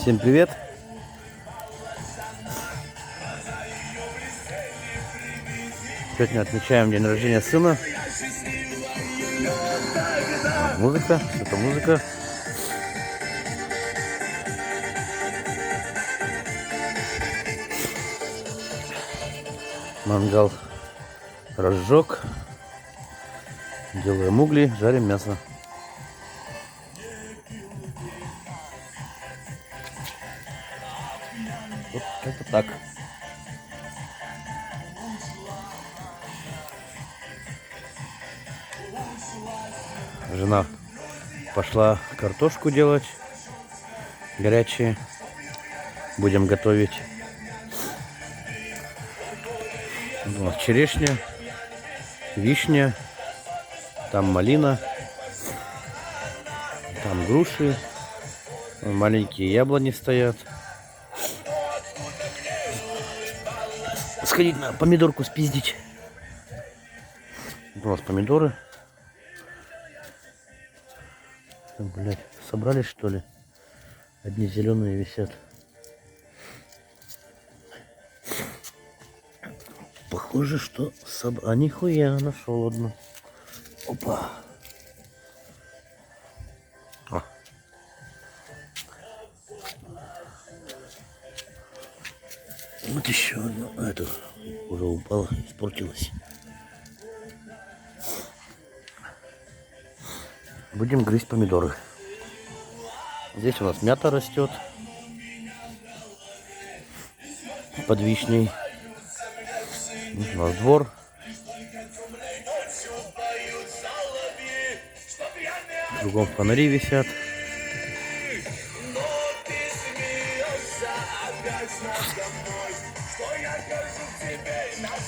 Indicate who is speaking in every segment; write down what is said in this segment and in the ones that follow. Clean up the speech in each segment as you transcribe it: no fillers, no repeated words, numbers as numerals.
Speaker 1: Всем привет! Сегодня отмечаем день рождения сына. Музыка, это музыка. Мангал разжег. Делаем угли, жарим мясо. Вот это так. Жена пошла картошку делать. Горячие. Будем готовить. У нас черешня, вишня, там малина, там груши, маленькие яблони стоят. Сходить на помидорку спиздить. Вот у нас помидоры. Блять, собрались что ли? Одни зеленые висят. Похоже, что а нихуя, нашел одну. Опа. А. Вот еще одну. А эту уже упала, испортилась. Будем грызть помидоры. Здесь у нас мята растет под вишней. У нас двор. Кругом фонари висят.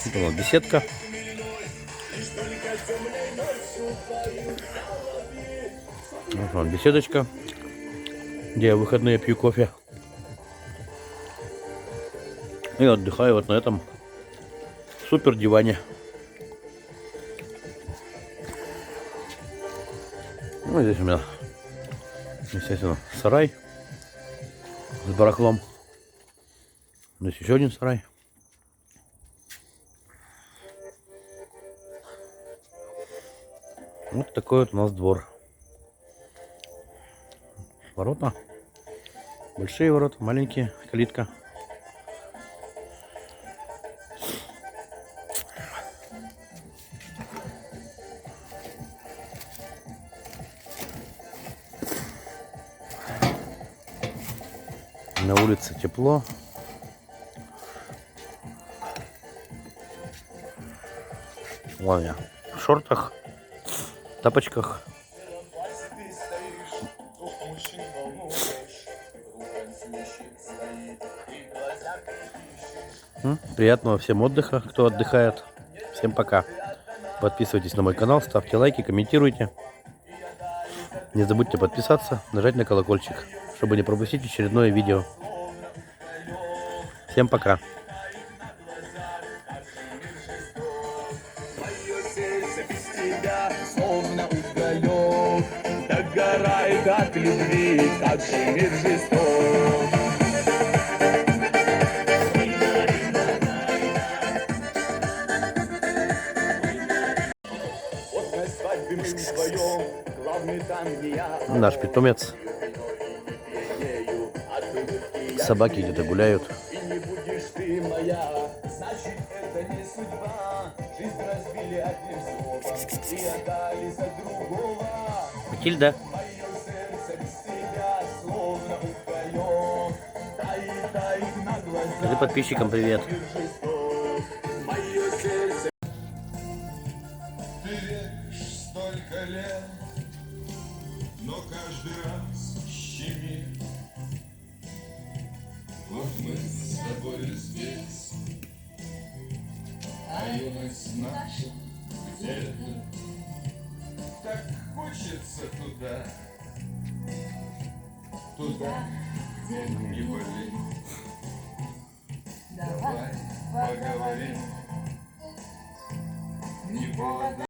Speaker 1: Это у нас беседка. Вот вам беседочка, где я в выходные пью кофе. И отдыхаю вот на этом супер диване. Ну, здесь у меня, естественно, сарай с барахлом. Здесь еще один сарай. Вот такой вот у нас двор. Ворота. Большие ворота, маленькие, калитка. На улице тепло. Вон я в шортах, тапочках. Приятного всем отдыха, кто отдыхает. Всем пока. Подписывайтесь на мой канал, ставьте лайки, комментируйте. Не забудьте подписаться, нажать на колокольчик, чтобы не пропустить очередное видео. Всем пока.
Speaker 2: Догорает от любви, как же мир жесток. Вот на свадьбе мы вдвоем, главный там не я.
Speaker 1: Наш питомец. Собаки где-то гуляют.
Speaker 2: И не будешь ты моя, значит это не судьба. Жизнь разбили одним словом и отдали за другого.
Speaker 1: Матильда. Скажи подписчикам привет.
Speaker 3: Ты веришь столько лет, но каждый раз щемит. Вот мы с тобой здесь, а юность наша где-то. Так хочется туда, где не болит. Давай поговорим. Не повод.